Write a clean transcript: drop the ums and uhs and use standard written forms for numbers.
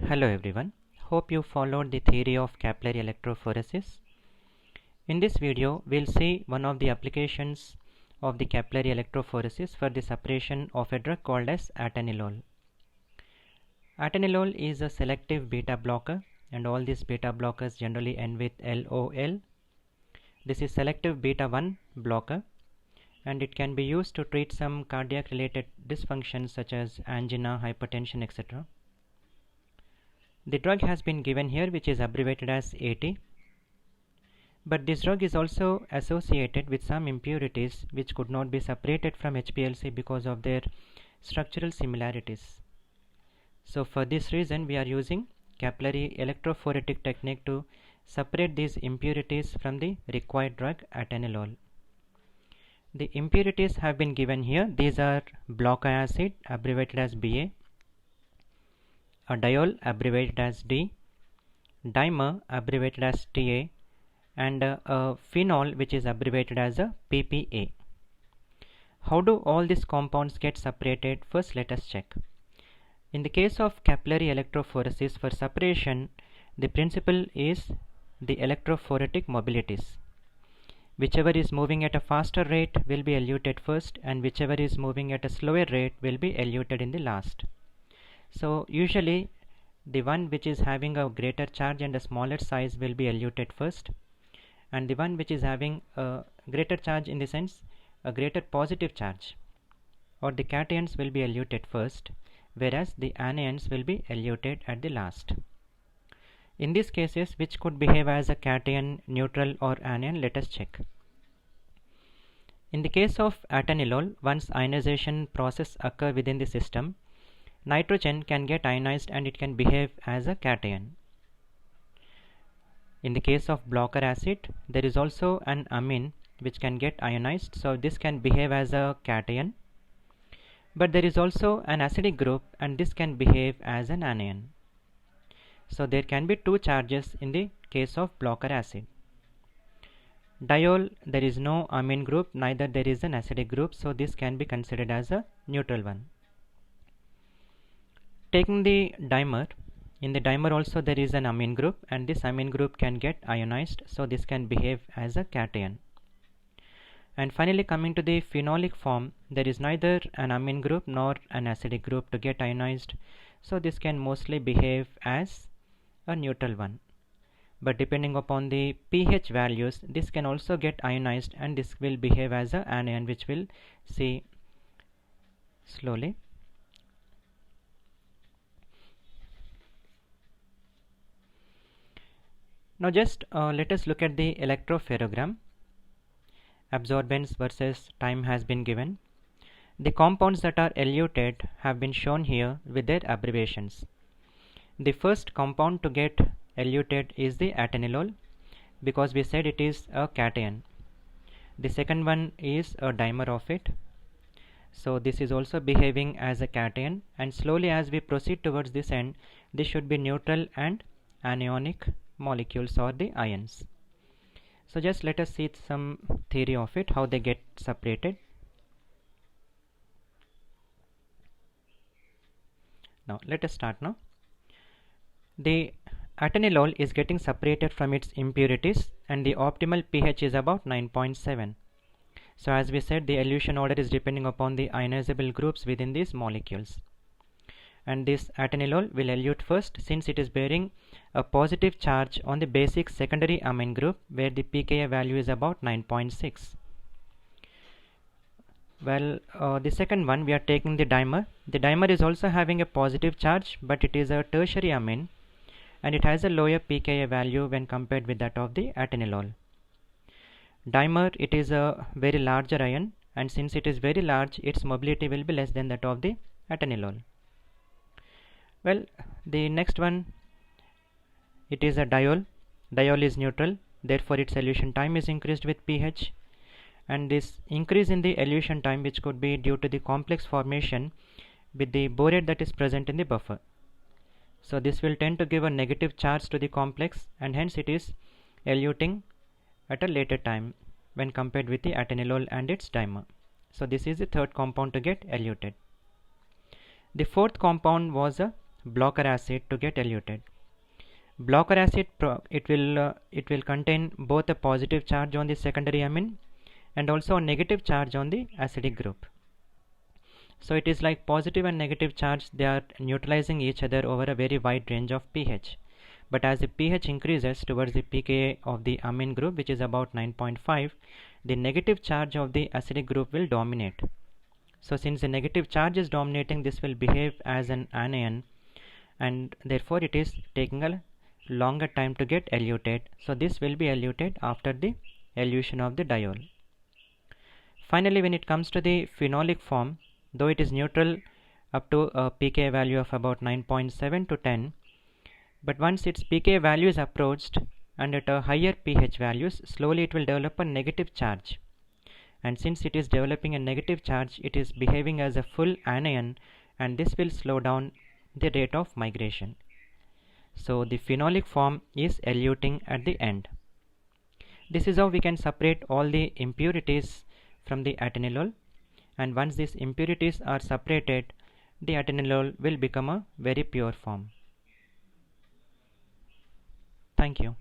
Hello everyone, hope you followed the theory of capillary electrophoresis. In this video, we'll see one of the applications of the capillary electrophoresis for the separation of a drug called as atenolol. Atenolol is a selective beta blocker and all these beta blockers generally end with LOL. This is selective beta 1 blocker and it can be used to treat some cardiac related dysfunctions such as angina, hypertension, etc. The drug has been given here, which is abbreviated as AT, but this drug is also associated with some impurities which could not be separated from HPLC because of their structural similarities. So for this reason we are using capillary electrophoretic technique to separate these impurities from the required drug atenolol. The impurities have been given here. These are blocker acid abbreviated as BA, a diol abbreviated as D, dimer abbreviated as TA, and a phenol which is abbreviated as a PPA. How do all these compounds get separated? First let us check. In the case of capillary electrophoresis, for separation the principle is the electrophoretic mobilities. Whichever is moving at a faster rate will be eluted first and whichever is moving at a slower rate will be eluted in the last. So usually the one which is having a greater charge and a smaller size will be eluted first, and the one which is having a greater charge, in the sense a greater positive charge, or the cations, will be eluted first, whereas the anions will be eluted at the last. In these cases, which could behave as a cation, neutral, or anion, let us check. In the case of atenolol, once ionization process occur within the system, nitrogen can get ionized and it can behave as a cation. In the case of blocker acid, there is also an amine which can get ionized, so this can behave as a cation. But there is also an acidic group and this can behave as an anion. So there can be two charges in the case of blocker acid. Diol, there is no amine group, neither there is an acidic group, so this can be considered as a neutral one. Taking the dimer, in the dimer also there is an amine group and this amine group can get ionized, so this can behave as a cation. And finally, coming to the phenolic form, there is neither an amine group nor an acidic group to get ionized, so this can mostly behave as a neutral one. But depending upon the pH values, this can also get ionized and this will behave as an anion, which we'll see slowly. Now just let us look at the electropherogram. Absorbance versus time has been given. The compounds that are eluted have been shown here with their abbreviations. The first compound to get eluted is the atenolol, because we said it is a cation. The second one is a dimer of it, so this is also behaving as a cation, and slowly as we proceed towards this end, this should be neutral and anionic molecules or the ions. So just let us see some theory of it, how they get separated. Now let us start now. The atenolol is getting separated from its impurities and the optimal pH is about 9.7. So as we said, the elution order is depending upon the ionizable groups within these molecules. And this atenolol will elute first, since it is bearing a positive charge on the basic secondary amine group where the pKa value is about 9.6. Well, the second one, we are taking the dimer. The dimer is also having a positive charge, but it is a tertiary amine and it has a lower pKa value when compared with that of the atenolol. Dimer, it is a very larger ion, and since it is very large, its mobility will be less than that of the atenolol. Well, the next one, it is a diol. Diol is neutral, therefore its elution time is increased with pH, and this increase in the elution time, which could be due to the complex formation with the borate that is present in the buffer. So this will tend to give a negative charge to the complex, and hence it is eluting at a later time when compared with the atenolol and its dimer. So this is the third compound to get eluted. The fourth compound was a blocker acid to get eluted. Blocker acid it will contain both a positive charge on the secondary amine and also a negative charge on the acidic group. So it is like positive and negative charge, they are neutralizing each other over a very wide range of pH. But as the pH increases towards the pKa of the amine group, which is about 9.5, the negative charge of the acidic group will dominate. So since the negative charge is dominating, this will behave as an anion, and therefore it is taking a longer time to get eluted. So this will be eluted after the elution of the diol. Finally, when it comes to the phenolic form, though it is neutral up to a pK value of about 9.7 to 10, but once its pK value is approached and at a higher pH values, slowly it will develop a negative charge. And since it is developing a negative charge, it is behaving as a full anion, and this will slow down the rate of migration. So the phenolic form is eluting at the end. This is how we can separate all the impurities from the atenolol, and once these impurities are separated, the atenolol will become a very pure form. Thank you.